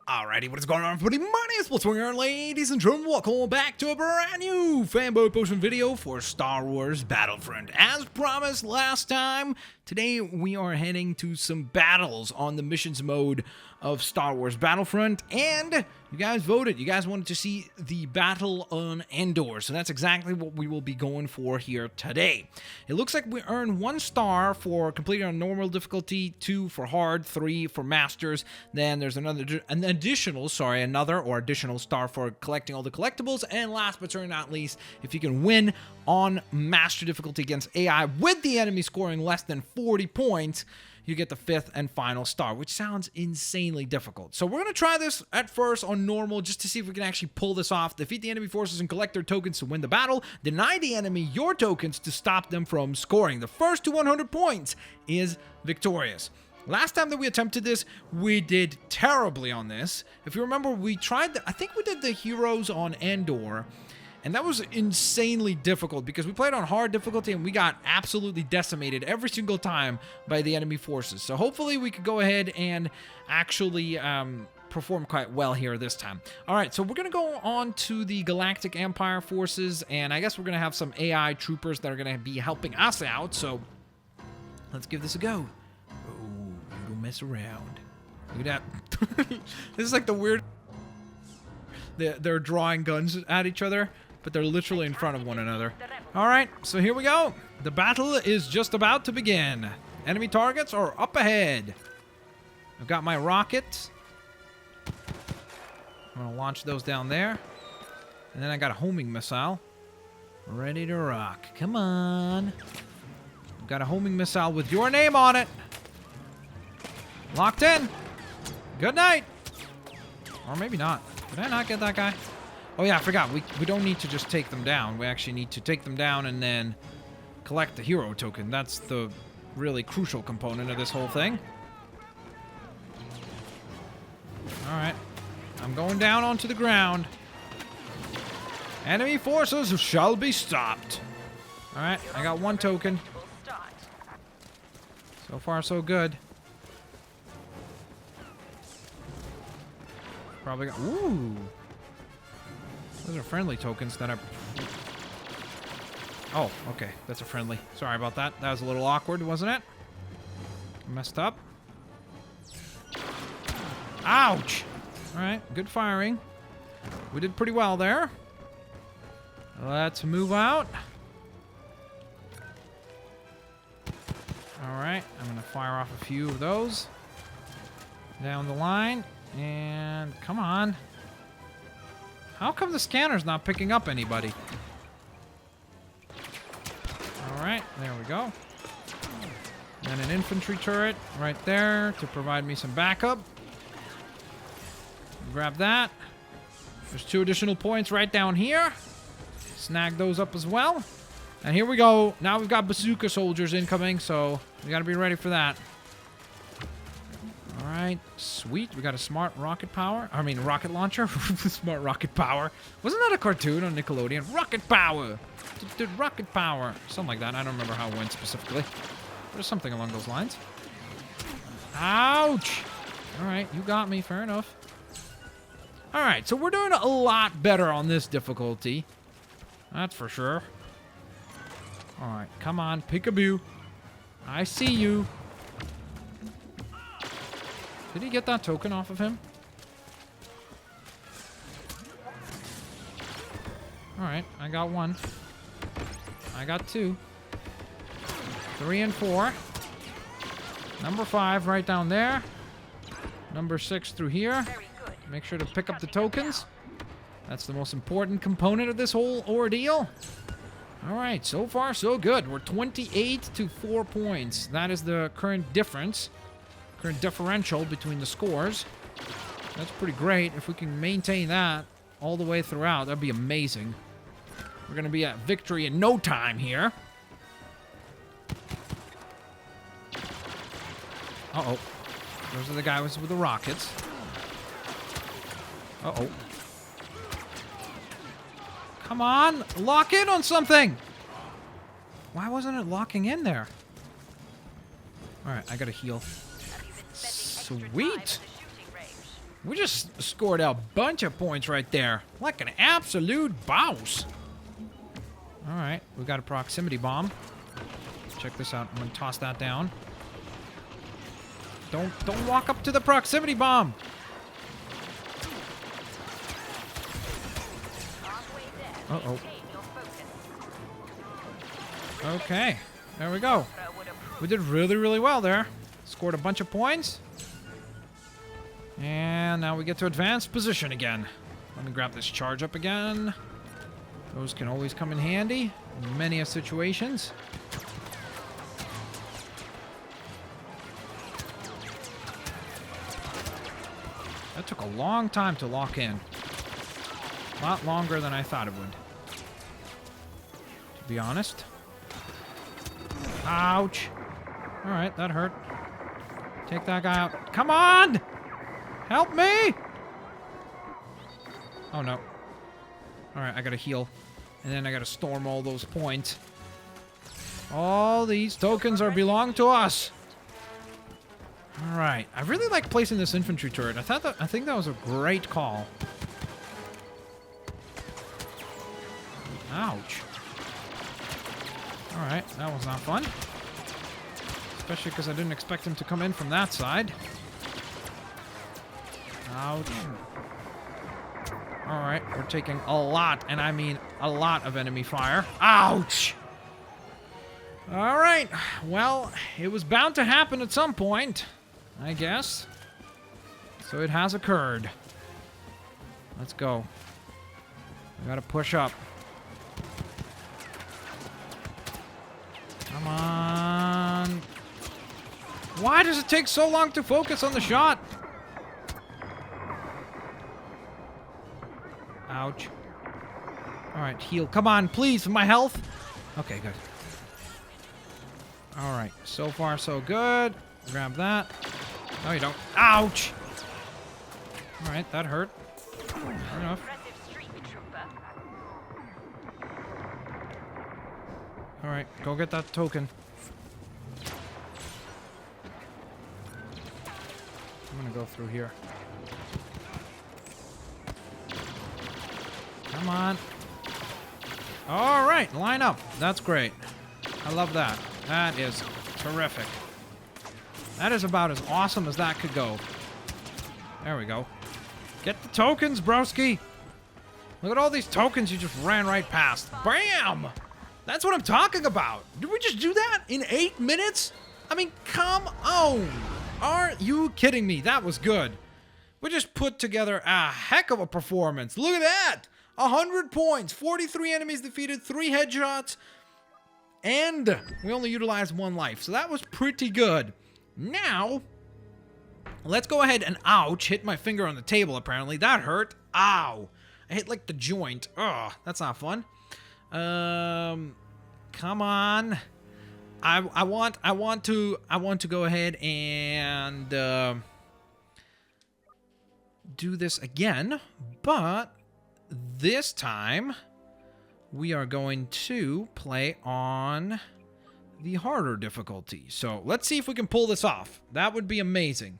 Alrighty, what is going on, everybody? My name is Blitzwinger, ladies and gentlemen. Welcome back to a brand new Fanboypotion video for Star Wars Battlefront. As promised last time, today we are heading to some battles on the missions mode of Star Wars Battlefront, and you guys voted. You guys wanted to see the battle on Endor, so that's exactly what we will be going for here today. It looks like we earn 1 star for completing on normal difficulty, 2 for hard, 3 for masters. Then there's another additional star for collecting all the collectibles, and last but certainly not least, if you can win on master difficulty against AI with the enemy scoring less than 40 points, you get the 5th and final star, which sounds insanely difficult. So we're going to try this at first on normal just to see if we can actually pull this off. Defeat the enemy forces and collect their tokens to win the battle. Deny the enemy your tokens to stop them from scoring. The first to 100 points is victorious. Last time that we attempted this, we did terribly on this. If you remember, we tried, I think we did the heroes on Endor, and that was insanely difficult because we played on hard difficulty and we got absolutely decimated every single time by the enemy forces. So hopefully we could go ahead and actually perform quite well here this time. All right, so we're going to go on to the Galactic Empire forces, and I guess we're going to have some AI troopers that are going to be helping us out. So let's give this a go. Oh, you don't mess around. Look at that. This is like the weird... They're drawing guns at each other, but they're literally in front of one another. Alright, so here we go. The battle is just about to begin. Enemy targets are up ahead. I've got my rockets. I'm going to launch those down there. And then I got a homing missile. Ready to rock. Come on. I've got a homing missile with your name on it. Locked in. Good night. Or maybe not. Did I not get that guy? Oh yeah, I forgot. We don't need to just take them down. We actually need to take them down and then collect the hero token. That's the really crucial component of this whole thing. Alright. I'm going down onto the ground. Enemy forces shall be stopped. Alright, I got 1 token. So far, so good. Probably got... Ooh! Those are friendly tokens that are... Oh, okay. That's a friendly. Sorry about that. That was a little awkward, wasn't it? Messed up. Ouch! Alright, good firing. We did pretty well there. Let's move out. Alright, I'm going to fire off a few of those. Down the line. And come on. How come the scanner's not picking up anybody? Alright, there we go. And an infantry turret right there to provide me some backup. Grab that. There's 2 additional points right down here. Snag those up as well. And here we go. Now we've got bazooka soldiers incoming, so we gotta be ready for that. Alright, sweet. We got a smart rocket launcher. Smart rocket power. Wasn't that a cartoon on Nickelodeon? Rocket power! Rocket power! Something like that. I don't remember how it went specifically. There's something along those lines. Ouch! Alright, you got me. Fair enough. Alright, so we're doing a lot better on this difficulty. That's for sure. Alright, come on. Peekaboo. I see you. Did he get that token off of him? Alright, I got 1. I got 2. 3 and 4. Number 5 right down there. Number 6 through here. Make sure to pick up the tokens. That's the most important component of this whole ordeal. Alright, so far so good. We're 28 to 4 points. That is the current difference. Current differential between the scores. That's pretty great. If we can maintain that all the way throughout, that'd be amazing. We're going to be at victory in no time here. Uh-oh. Those are the guys with the rockets. Uh-oh. Come on! Lock in on something! Why wasn't it locking in there? Alright, I gotta heal. Sweet! We just scored a bunch of points right there. Like an absolute boss. Alright, we got a proximity bomb. Check this out. I'm gonna toss that down. Don't walk up to the proximity bomb. Uh-oh. Okay, there we go. We did really, really well there. Scored a bunch of points. And now we get to advanced position again. Let me grab this charge up again. Those can always come in handy in many a situations. That took a long time to lock in. A lot longer than I thought it would. To be honest. Ouch. Alright, that hurt. Take that guy out. Come on! Help me! Oh no. Alright, I gotta heal. And then I gotta storm all those points. All these tokens belong to us. Alright. I really like placing this infantry turret. I think that was a great call. Ouch. Alright, that was not fun. Especially because I didn't expect him to come in from that side. Ouch. Alright, we're taking a lot, and I mean a lot of enemy fire. Ouch! Alright, well, it was bound to happen at some point, I guess. So it has occurred. Let's go. We gotta push up. Come on. Why does it take so long to focus on the shot? Ouch. Alright, heal. Come on, please, for my health. Okay, good. Alright, so far so good. Grab that. No, you don't. Ouch! Alright, that hurt. Fair enough. Alright, go get that token. I'm gonna go through here. Come on. Alright, line up. That's great. I love that. That is terrific. That is about as awesome as that could go. There we go. Get the tokens, broski. Look at all these tokens you just ran right past. Bam! That's what I'm talking about. Did we just do that in 8 minutes? I mean, come on. Are you kidding me? That was good. We just put together a heck of a performance. Look at that. 100 points, 43 enemies defeated, 3 headshots, and we only utilized 1 life. So that was pretty good. Now, let's go ahead and, ouch, hit my finger on the table apparently. That hurt. Ow. I hit like the joint. Ugh, that's not fun. Come on. I want to go ahead and do this again, but this time we are going to play on the harder difficulty. So let's see if we can pull this off. That would be amazing.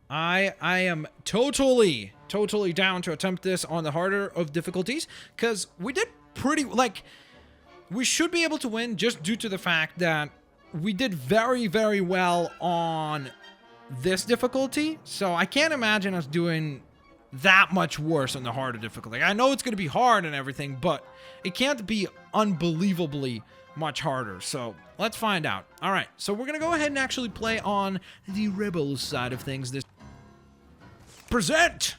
I am totally down to attempt this on the harder of difficulties, because we did pretty, like, we should be able to win just due to the fact that we did very, very well on this difficulty. So I can't imagine us doing that much worse on the harder difficulty. I know it's going to be hard and everything, but it can't be unbelievably much harder. So let's find out. All right, so we're going to go ahead and actually play on the Rebels side of things. Present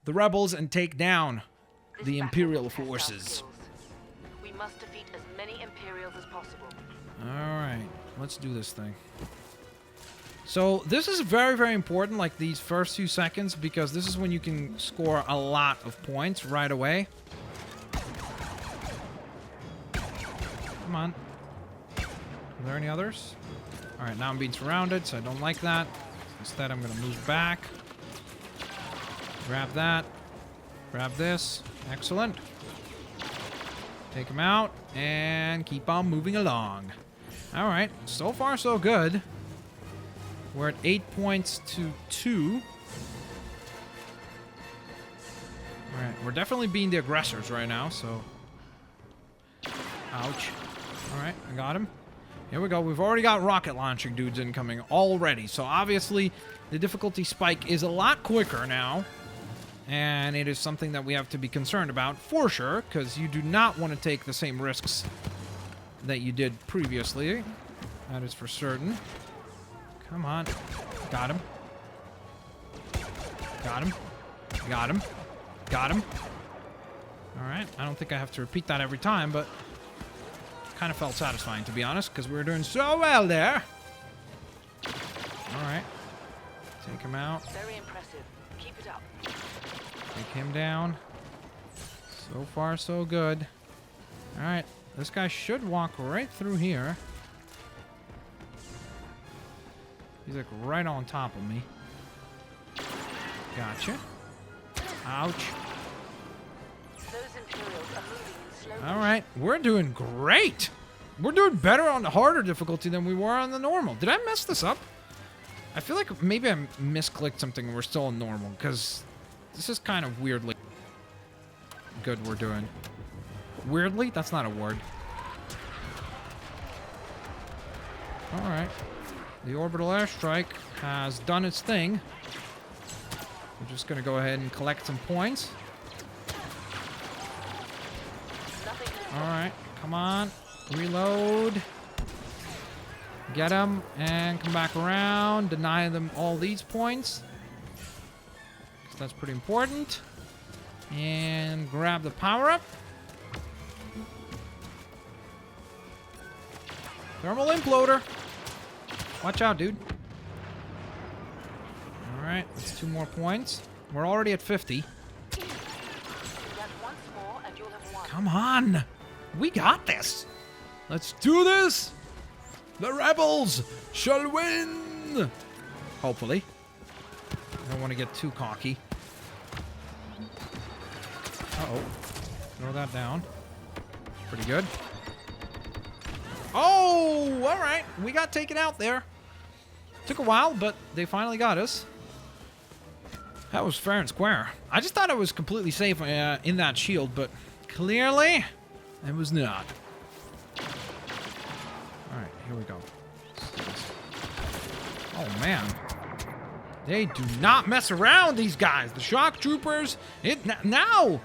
the Rebels and take down the Imperial forces. We must defeat as many Imperials as possible. All right, let's do this thing. So this is very, very important, like these first few seconds, because this is when you can score a lot of points right away. Come on. Are there any others? All right, now I'm being surrounded, so I don't like that. Instead, I'm going to move back. Grab that. Grab this. Excellent. Take him out, and keep on moving along. All right, so far so good. We're at 8 points to 2. We're definitely being the aggressors right now, so... Ouch. Alright, I got him. Here we go. We've already got rocket launching dudes incoming already. So obviously, the difficulty spike is a lot quicker now. And it is something that we have to be concerned about for sure, because you do not want to take the same risks that you did previously. That is for certain. Come on. Got him. Got him. Got him. Got him. Alright, I don't think I have to repeat that every time, but kind of felt satisfying, to be honest, because we were doing so well there. Alright. Take him out. Very impressive. Keep it up. Take him down. So far, so good. Alright, this guy should walk right through here. He's like right on top of me. Gotcha. Ouch. Those Imperials are moving in slow motion. Alright, we're doing great! We're doing better on the harder difficulty than we were on the normal. Did I mess this up? I feel like maybe I misclicked something and we're still on normal, because this is kind of weirdly good we're doing. Weirdly? That's not a word. Alright. The orbital airstrike has done its thing. We're just going to go ahead and collect some points. Alright, come on. Reload. Get them and come back around. Deny them all these points. 'Cause that's pretty important. And grab the power-up. Thermal imploder. Watch out, dude. Alright, that's 2 more points. We're already at 50. Just once more and you'll have won. Come on! We got this! Let's do this! The rebels shall win! Hopefully. I don't want to get too cocky. Uh-oh. Throw that down. Pretty good. Oh! Alright. We got taken out there. Took a while, but they finally got us. That was fair and square. I just thought I was completely safe in that shield, but clearly it was not. Alright, here we go. Oh, man. They do not mess around, these guys. The shock troopers. Now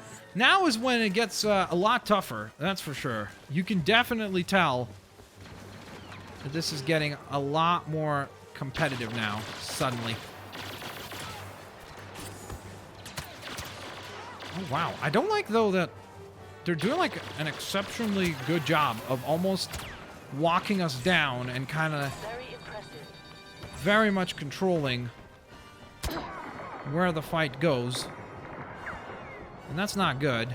is when it gets a lot tougher. That's for sure. You can definitely tell that this is getting a lot more competitive now, suddenly. Oh, wow. I don't like, though, that they're doing, like, an exceptionally good job of almost walking us down and kind of very much controlling where the fight goes. And that's not good.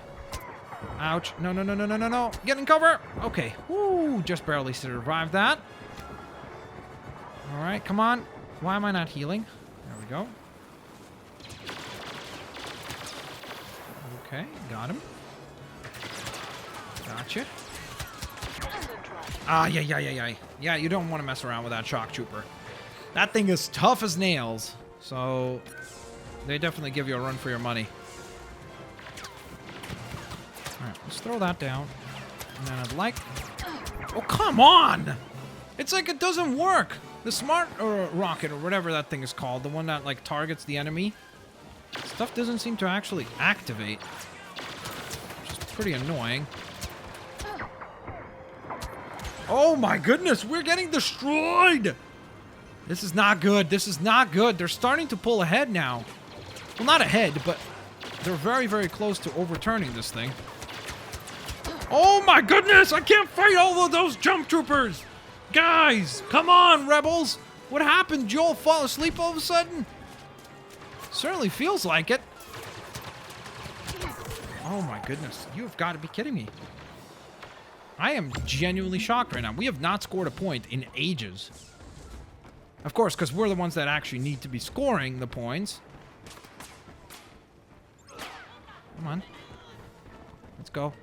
Ouch. No, no, no, no, no, no, no. Get in cover. Okay. Woo. Just barely survived that. All right. Come on. Why am I not healing? There we go. Okay. Got him. Gotcha. Ah, yeah. Yeah, you don't want to mess around with that shock trooper. That thing is tough as nails. So they definitely give you a run for your money. Alright, let's throw that down. And then I'd like... Oh, come on! It's like it doesn't work! The smart rocket, or whatever that thing is called, the one that, like, targets the enemy, stuff doesn't seem to actually activate. Which is pretty annoying. Oh my goodness, we're getting destroyed! This is not good. This is not good. They're starting to pull ahead now. Well, not ahead, but they're very, very close to overturning this thing. Oh my goodness! I can't fight all of those jump troopers! Guys, come on, rebels! What happened? Did you all fall asleep all of a sudden? Certainly feels like it. Oh my goodness. You've got to be kidding me. I am genuinely shocked right now. We have not scored a point in ages. Of course, because we're the ones that actually need to be scoring the points. Come on. Let's go.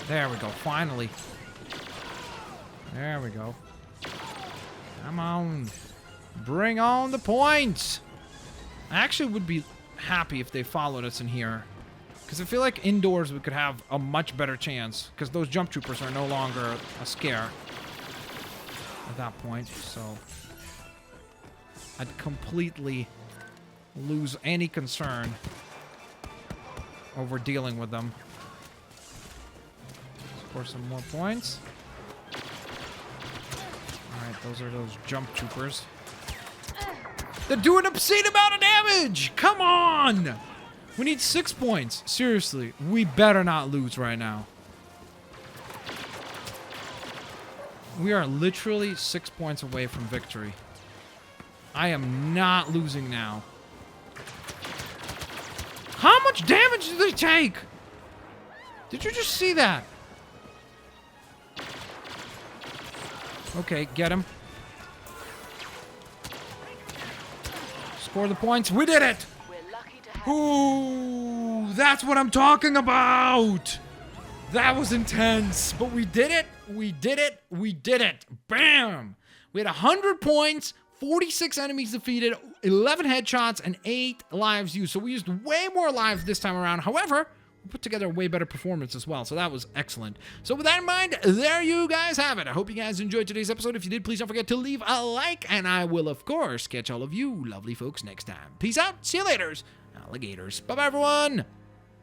There we go, finally. There we go. Come on. Bring on the points. I actually would be happy if they followed us in here. Because I feel like indoors we could have a much better chance. Because those jump troopers are no longer a scare at that point. So I'd completely lose any concern over dealing with them. Score some more points. Alright, those are those jump troopers. They're doing an obscene amount of damage! Come on! We need 6 points. Seriously, we better not lose right now. We are literally 6 points away from victory. I am not losing now. How much damage do they take? Did you just see that? Okay, get him. Score the points. We did it! We're lucky to have Ooh, that's what I'm talking about! That was intense, but we did it, we did it, we did it. Bam! We had 100 points, 46 enemies defeated, 11 headshots, and 8 lives used. So we used way more lives this time around. However, we put together a way better performance as well, so that was excellent. So with that in mind, there you guys have it. I hope you guys enjoyed today's episode. If you did, please don't forget to leave a like, and I will, of course, catch all of you lovely folks next time. Peace out. See you later, alligators. Bye-bye, everyone.